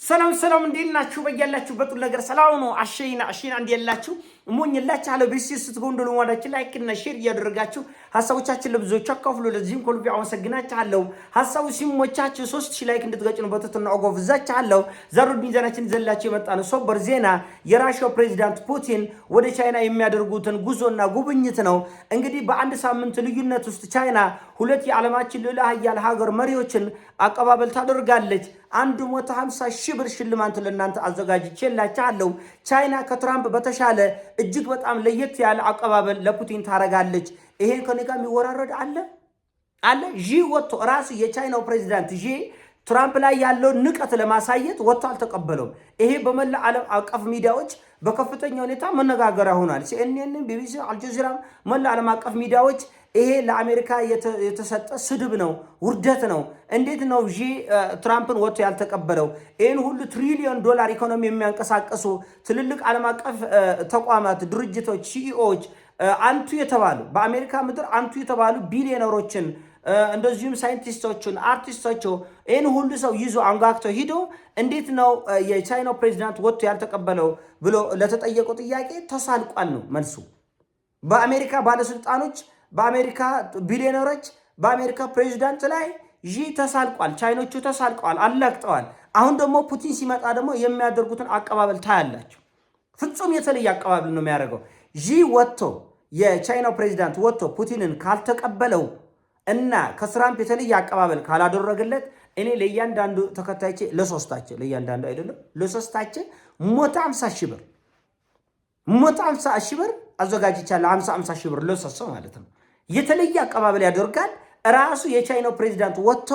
ሰላም እንዴናችሁ በያላችሁበት ሁሉ ነገር ሰላም ነው። አሽና እንዴላችሁ ሞኝላችሁ አለ ቢሲስ ስትጎንደሉ ወዳችሁ ላይክ እና ሼር እያደረጋችሁ ሐሳቦቻችን ለብዙዎች አካፍሉ። ለዚህም ኮልቪ አመሰግናችኋለሁ። ሐሳቡ ሲሞቻችሁ 3000 ላይክ እንድትገጭኑ በትትና አጎብዛችኋለሁ። ዛሬ ሚዛናችን ዘላችሁ የመጣ ነው ሰበር ዜና የራሺያው ፕሬዝዳንት ፑቲን ወደ ቻይና የሚያደርጉትን ጉዞና ጉብኝት ነው። እንግዲህ በአንድ ሳምንት ልዩነት ውስጥ ቻይና ሁለት የዓለማችን ልዕለ ኃያል ሀገር መሪዎችን አቀባበል ታደርጋለች። 150 ሺህ ብር ሽልማት ለእናንተ አዘጋጅቼላችኋለሁ። ቻይና ከትራምፕ በተሻለ እጅግ በጣም ለየት ያለ አቀባበል ለፑቲን ታረጋለች። ይሄን ከኔ ጋር የሚወራረድ አለ ዢ ወጥቶ ራሱ የቻይናው ፕሬዝዳንት ዢ ትራምፕ ላይ ያለው ንቀት ለማሳየት ወጥቶ አልተቀበለውም። ይሄ በመላ ዓለም አቀፍ ሚዲያዎች በከፍተኛ ሁኔታ መነጋገሪያ ሆኗል። ሲኤንኤን፣ ቢቢሲ፣ አልጀዚራ መላ ዓለም አቀፍ ሚዲያዎች ይሄ ለአሜሪካ የተሰጠ ስድብ ነው፣ ውርደት ነው። እንዴት ነው ዢ ትራምፕን ወጥቶ ያልተቀበለው? ይህን ሁሉ ትሪሊዮን ዶላር ኢኮኖሚ የሚያንቀሳቀሱ ትልልቅ ዓለም አቀፍ ተቋማት፣ ድርጅቶች፣ ሲኢኦዎች አንቱ የተባሉ በአሜሪካ ምድር አንቱ የተባሉ ቢሊዮነሮችን እንደዚሁም ሳይንቲስቶችን አርቲስቶች ይህን ሁሉ ሰው ይዞ አንጋግቶ ሂዶ እንዴት ነው የቻይናው ፕሬዚዳንት ወጥቶ ያልተቀበለው ብሎ ለተጠየቀው ጥያቄ ተሳልቋል ነው መልሱ። በአሜሪካ ባለስልጣኖች፣ በአሜሪካ ቢሊዮነሮች፣ በአሜሪካ ፕሬዚዳንት ላይ ዢ ተሳልቋል። ቻይኖቹ ተሳልቀዋል፣ አላግጠዋል። አሁን ደግሞ ፑቲን ሲመጣ ደግሞ የሚያደርጉትን አቀባበል ታያላችሁ። ፍጹም የተለየ አቀባበል ነው የሚያደርገው። ዢ ወጥቶ የቻይናው ፕሬዚዳንት ወጥቶ ፑቲንን ካልተቀበለው እና ከትራምፕ የተለየ አቀባበል ካላደረገለት እኔ ለእያንዳንዱ ተከታይቼ ለእያንዳንዱ አይደለም ለሶስታችን 150 ሺህ ብር አዘጋጅቻለሁ። 50 ሺህ ብር ለሶስት ማለት ነው። የተለየ አቀባበል ያደርጋል። ራሱ የቻይናው ፕሬዚዳንት ወጥቶ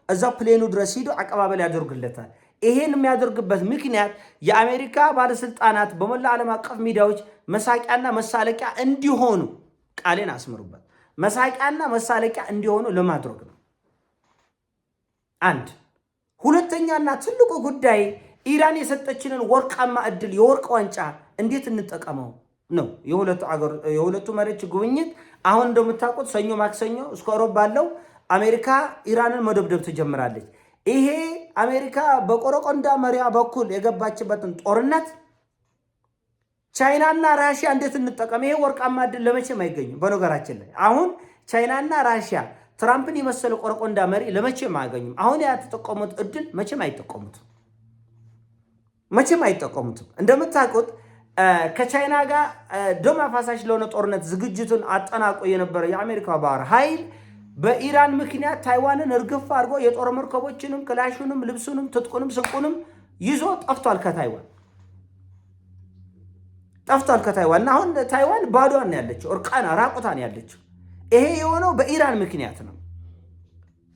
እዛው ፕሌኑ ድረስ ሂዶ አቀባበል ያደርግለታል። ይሄን የሚያደርግበት ምክንያት የአሜሪካ ባለስልጣናት በመላ ዓለም አቀፍ ሚዲያዎች መሳቂያና መሳለቂያ እንዲሆኑ፣ ቃሌን አስምሩበት፣ መሳቂያና መሳለቂያ እንዲሆኑ ለማድረግ ነው። አንድ ሁለተኛና ትልቁ ጉዳይ ኢራን የሰጠችንን ወርቃማ እድል የወርቅ ዋንጫ እንዴት እንጠቀመው ነው። የሁለቱ መሪዎች ጉብኝት አሁን እንደምታውቁት ሰኞ ማክሰኞ እስከ ሮብ ባለው አሜሪካ ኢራንን መደብደብ ትጀምራለች። ይሄ አሜሪካ በቆረቆንዳ መሪያ በኩል የገባችበትን ጦርነት ቻይናና ራሽያ እንዴት እንጠቀም? ይሄ ወርቃማ እድል ለመቼም አይገኝም። በነገራችን ላይ አሁን ቻይናና ራሽያ ትራምፕን የመሰለ ቆረቆንዳ መሪ ለመቼም አያገኙም። አሁን ያተጠቀሙት እድል መቼም አይጠቀሙትም። እንደምታውቁት ከቻይና ጋር ደም አፋሳሽ ለሆነ ጦርነት ዝግጅቱን አጠናቆ የነበረ የአሜሪካ ባህር ኃይል በኢራን ምክንያት ታይዋንን እርግፍ አድርጎ የጦር መርከቦችንም ክላሹንም ልብሱንም ትጥቁንም ስንቁንም ይዞ ጠፍቷል ከታይዋን። አሁን ታይዋን ባዶዋን ያለችው እርቃና ራቁታን ያለችው። ይሄ የሆነው በኢራን ምክንያት ነው።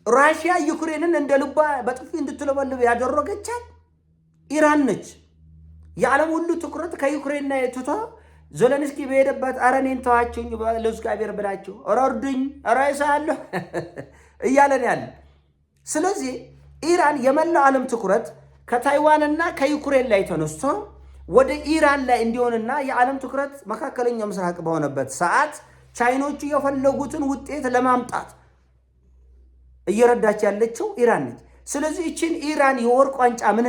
ራሽያ ዩክሬንን እንደ ልባ በጥፊ እንድትለበልብ ያደረገቻት ኢራን ነች። የዓለም ሁሉ ትኩረት ከዩክሬን ላይ ትቶ ዜሌንስኪ በሄደበት ኧረ እኔን ተዋችሁኝ ለእግዚአብሔር ብላችሁ ኧረ እርዱኝ ኧረ ይሳለሁ እያለን ያለ። ስለዚህ ኢራን የመላው ዓለም ትኩረት ከታይዋንና ከዩክሬን ላይ ተነስቶ ወደ ኢራን ላይ እንዲሆንና የዓለም ትኩረት መካከለኛው ምስራቅ በሆነበት ሰዓት ቻይኖቹ የፈለጉትን ውጤት ለማምጣት እየረዳች ያለችው ኢራን ነች። ስለዚህ እችን ኢራን የወርቅ ዋንጫ ምን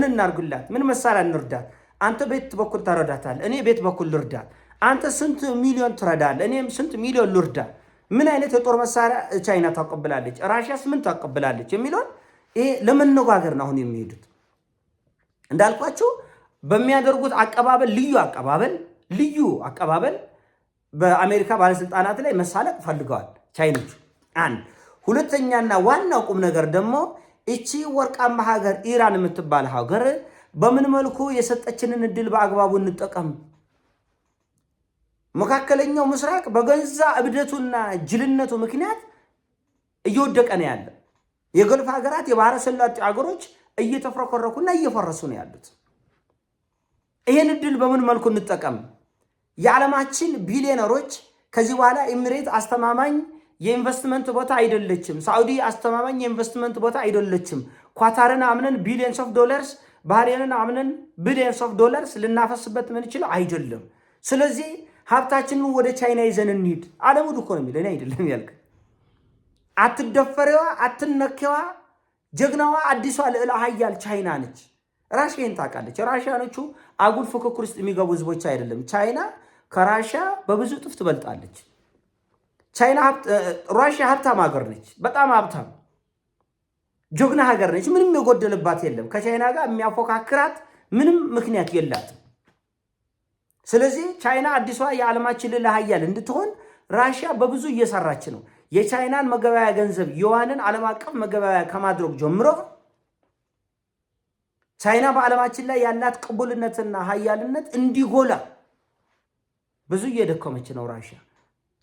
እናርግላት? ምን መሳሪያ እንርዳት? አንተ ቤት በኩል ታረዳታለህ፣ እኔ ቤት በኩል ልርዳት። አንተ ስንት ሚሊዮን ትረዳለህ፣ እኔም ስንት ሚሊዮን ልርዳ። ምን አይነት የጦር መሳሪያ ቻይና ታቀብላለች፣ ራሽያስ ምን ታቀብላለች የሚለውን ይሄ ለመነጋገር ነው አሁን የሚሄዱት። እንዳልኳቸው በሚያደርጉት አቀባበል ልዩ አቀባበል በአሜሪካ ባለስልጣናት ላይ መሳለቅ ፈልገዋል ቻይኖች። አንድ ሁለተኛና ዋናው ቁም ነገር ደግሞ እቺ ወርቃማ ሀገር ኢራን የምትባል ሀገር በምን መልኩ የሰጠችንን እድል በአግባቡ እንጠቀም። መካከለኛው ምስራቅ በገዛ እብደቱና ጅልነቱ ምክንያት እየወደቀ ነው ያለ። የገልፍ ሀገራት የባህረ ሰላጤ ሀገሮች እየተፍረከረኩና እየፈረሱ ነው ያሉት። ይሄን እድል በምን መልኩ እንጠቀም? የዓለማችን ቢሊዮነሮች ከዚህ በኋላ ኤሚሬት አስተማማኝ የኢንቨስትመንት ቦታ አይደለችም፣ ሳዑዲ አስተማማኝ የኢንቨስትመንት ቦታ አይደለችም፣ ኳታርን አምነን ቢሊየንስ ኦፍ ዶላርስ ባህሬንን አምነን ቢሊየንስ ኦፍ ዶላርስ ልናፈስበት ምንችለው አይደለም። ስለዚህ ሀብታችንን ወደ ቻይና ይዘን እንሂድ። ዓለሙ እኮ ነው የሚለው እኔ አይደለም ያልክ። አትደፈሪዋ፣ አትነኪዋ ጀግናዋ አዲሷ ልዕለ ኃያል ቻይና ነች። ራሽያን ታውቃለች። ራሽያኖቹ አጉል ፉክክር ውስጥ የሚገቡ ህዝቦች አይደለም። ቻይና ከራሽያ በብዙ እጥፍ ትበልጣለች። ራሽያ ሀብታም ሀገር ነች፣ በጣም ሀብታም ጀግና ሀገር ነች። ምንም የጎደለባት የለም። ከቻይና ጋር የሚያፎካክራት ምንም ምክንያት የላትም። ስለዚህ ቻይና አዲሷ የዓለማችን ልዕለ ኃያል እንድትሆን ራሽያ በብዙ እየሰራች ነው። የቻይናን መገበያያ ገንዘብ ዩዋንን ዓለም አቀፍ መገበያያ ከማድረግ ጀምሮ ቻይና በዓለማችን ላይ ያላት ቅቡልነትና ኃያልነት እንዲጎላ ብዙ እየደከመች ነው ራሽያ።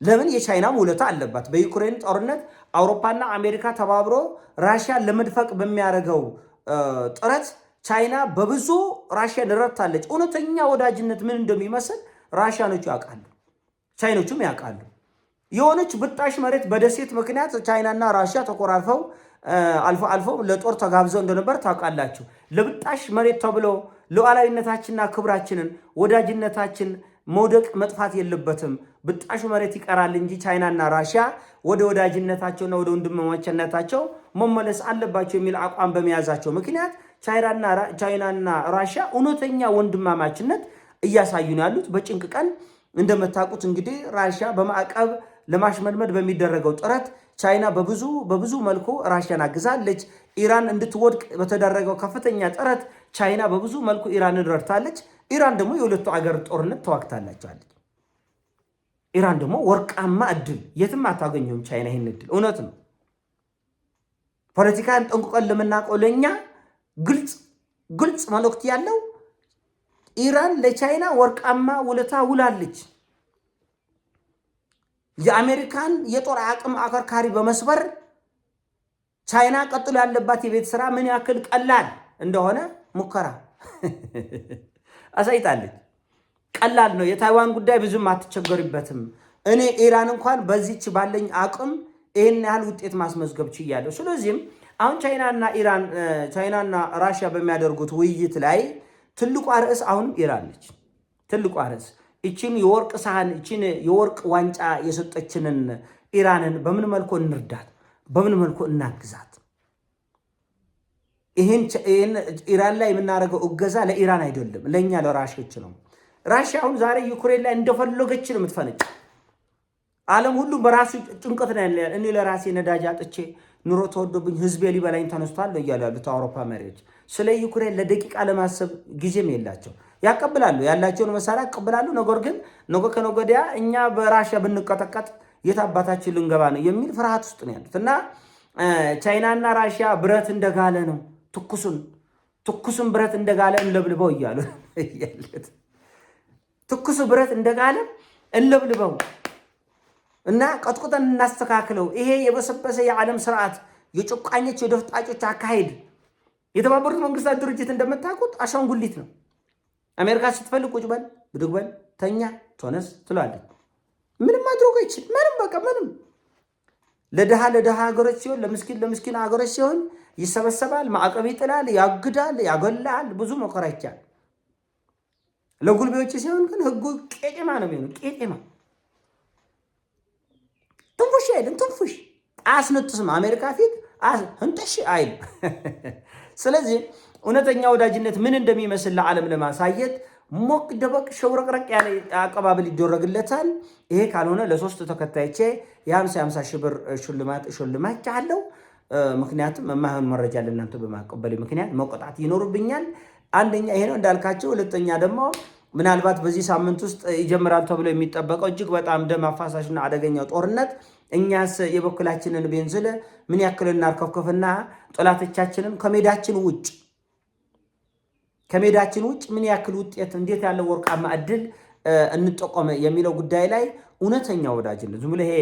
ለምን? የቻይናም ውለታ አለባት። በዩክሬን ጦርነት አውሮፓና አሜሪካ ተባብሮ ራሽያን ለመድፈቅ በሚያደርገው ጥረት ቻይና በብዙ ራሽያን ረድታለች። እውነተኛ ወዳጅነት ምን እንደሚመስል ራሽያኖቹ ያውቃሉ፣ ቻይኖቹም ያውቃሉ። የሆነች ብጣሽ መሬት በደሴት ምክንያት ቻይናና ራሽያ ተቆራርፈው አልፎ ለጦር ተጋብዘው እንደነበር ታውቃላችሁ። ለብጣሽ መሬት ተብሎ ሉዓላዊነታችንና ክብራችንን ወዳጅነታችን መውደቅ መጥፋት የለበትም። ብጣሹ መሬት ይቀራል እንጂ ቻይናና ራሽያ ወደ ወዳጅነታቸውና ወደ ወንድማማችነታቸው መመለስ አለባቸው የሚል አቋም በመያዛቸው ምክንያት ቻይናና ራሽያ እውነተኛ ወንድማማችነት እያሳዩ ነው ያሉት። በጭንቅ ቀን እንደምታውቁት እንግዲህ ራሽያ በማዕቀብ ለማሽመድመድ በሚደረገው ጥረት ቻይና በብዙ መልኩ ራሽያን አግዛለች። ኢራን እንድትወድቅ በተደረገው ከፍተኛ ጥረት ቻይና በብዙ መልኩ ኢራንን ረድታለች። ኢራን ደግሞ የሁለቱ አገር ጦርነት ተዋግታላቸዋለች። ኢራን ደግሞ ወርቃማ እድል የትም አታገኘውም ቻይና ይህን እድል። እውነት ነው። ፖለቲካን ጠንቅቀን ለምናውቀው ለእኛ ግልጽ መልእክት ያለው ኢራን ለቻይና ወርቃማ ውለታ ውላለች። የአሜሪካን የጦር አቅም አከርካሪ በመስበር ቻይና ቀጥሎ ያለባት የቤት ስራ ምን ያክል ቀላል እንደሆነ ሙከራ አሳይታለች። ቀላል ነው። የታይዋን ጉዳይ ብዙም አትቸገሪበትም። እኔ ኢራን እንኳን በዚች ባለኝ አቅም ይህን ያህል ውጤት ማስመዝገብ ችያለሁ። ስለዚህም አሁን ቻይናና ራሽያ በሚያደርጉት ውይይት ላይ ትልቋ ርዕስ አሁንም ኢራን ነች። ትልቋ ርዕስ እቺን የወርቅ ሳህን እቺን የወርቅ ዋንጫ የሰጠችንን ኢራንን በምን መልኩ እንርዳት፣ በምን መልኩ እናግዛት? ይሄን ኢራን ላይ የምናደርገው እገዛ ለኢራን አይደለም፣ ለኛ ለራሽያዎች ነው። ራሽያ አሁን ዛሬ ዩክሬን ላይ እንደፈለገች ነው የምትፈነጭ። ዓለም ሁሉ በራሱ ጭንቀት ነው ያለ። እኔ ለራሴ ነዳጅ አጥቼ ኑሮ ተወዶብኝ ህዝቤ ሊበላኝ ተነስቷል እያሉ ያሉት አውሮፓ መሪዎች ስለ ዩክሬን ለደቂቃ ለማሰብ ጊዜም የላቸው። ያቀብላሉ፣ ያላቸውን መሳሪያ ያቀብላሉ። ነገር ግን ነገ ከነገ ወዲያ እኛ በራሽያ ብንቀጠቀጥ የት አባታችን ልንገባ ነው የሚል ፍርሃት ውስጥ ነው ያሉት እና ቻይናና ራሽያ ብረት እንደጋለ ነው ትኩሱን ብረት እንደጋለ እንለብልበው እያሉ ያሉት። ትኩሱ ብረት እንደጋለ እንለብልበው እና ቀጥቅጠን እናስተካክለው። ይሄ የበሰበሰ የዓለም ስርዓት የጨቋኞች የደፍጣጮች አካሄድ የተባበሩት መንግስታት ድርጅት እንደምታውቁት አሻንጉሊት ነው። አሜሪካ ስትፈልግ ቁጭ በል ብድግ በል ተኛ ተነስ ትላለች። ምንም ማድረግ አይችልም። ምንም ለድሃ ሀገሮች ሲሆን ለምስኪን ሀገሮች ሲሆን ይሰበሰባል፣ ማዕቀብ ይጥላል፣ ያግዳል፣ ያገላል፣ ብዙ መከራ ይቻላል። ለጉልቤዎች ሲሆን ግን ህጉ ቄጤማ ነው የሚሆነው። ቄጤማ ትንፉሽ አይልም። ትንፉሽ አያስነጥስም። አሜሪካ ፊት ህንጠሽ አይል። ስለዚህ እውነተኛ ወዳጅነት ምን እንደሚመስል ለዓለም ለማሳየት ሞቅ ደበቅ ሸውረቅረቅ ያለ አቀባበል ይደረግለታል። ይሄ ካልሆነ ለሶስት ተከታዮቼ የ50 ሺህ ብር ሽልማት አለው። ምክንያቱም የማይሆን መረጃ ለእናንተ በማቀበል ምክንያት መቆጣት ይኖርብኛል። አንደኛ ይሄ ነው እንዳልካቸው። ሁለተኛ ደግሞ ምናልባት በዚህ ሳምንት ውስጥ ይጀምራል ተብሎ የሚጠበቀው እጅግ በጣም ደም አፋሳሽና አደገኛው ጦርነት እኛስ የበኩላችንን ቤንዝል ምን ያክል እናርከፍከፍና ጠላቶቻችንን ከሜዳችን ውጭ ምን ያክል ውጤት እንዴት ያለው ወርቃማ እድል እንጠቆመ የሚለው ጉዳይ ላይ እውነተኛ ወዳጅነት ዝም ብሎ ይሄ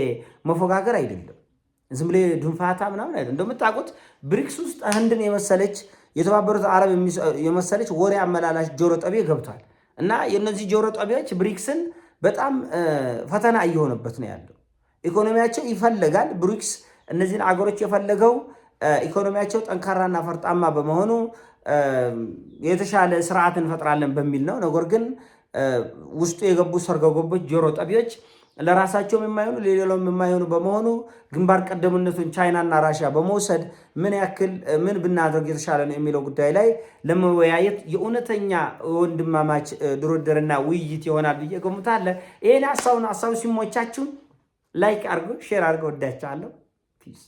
መፎጋገር አይደለም። ዝም ብሎ ድንፋታ ምናምን አይደለም። እንደምታውቁት ብሪክስ ውስጥ ህንድን የመሰለች የተባበሩት አረብ የመሰለች ወሬ አመላላሽ ጆሮ ጠቢ ገብቷል እና የነዚህ ጆሮ ጠቢዎች ብሪክስን በጣም ፈተና እየሆነበት ነው ያለው። ኢኮኖሚያቸው ይፈልጋል። ብሪክስ እነዚህን አገሮች የፈለገው ኢኮኖሚያቸው ጠንካራና ፈርጣማ በመሆኑ የተሻለ ስርዓት እንፈጥራለን በሚል ነው። ነገር ግን ውስጡ የገቡ ሰርጎ ገቦች ጆሮ ጠቢዎች ለራሳቸውም የማይሆኑ ለሌላውም የማይሆኑ በመሆኑ ግንባር ቀደምነቱን ቻይናና ራሽያ በመውሰድ ምን ብናደርግ የተሻለ ነው የሚለው ጉዳይ ላይ ለመወያየት የእውነተኛ ወንድማማች ድርድርና ውይይት ይሆናል ብዬ ገምታለሁ። ይሄን ሀሳቡ ሲሞቻችሁ ላይክ አድርጉ፣ ሼር አድርጉ። ወዳችኋለሁ። ፒስ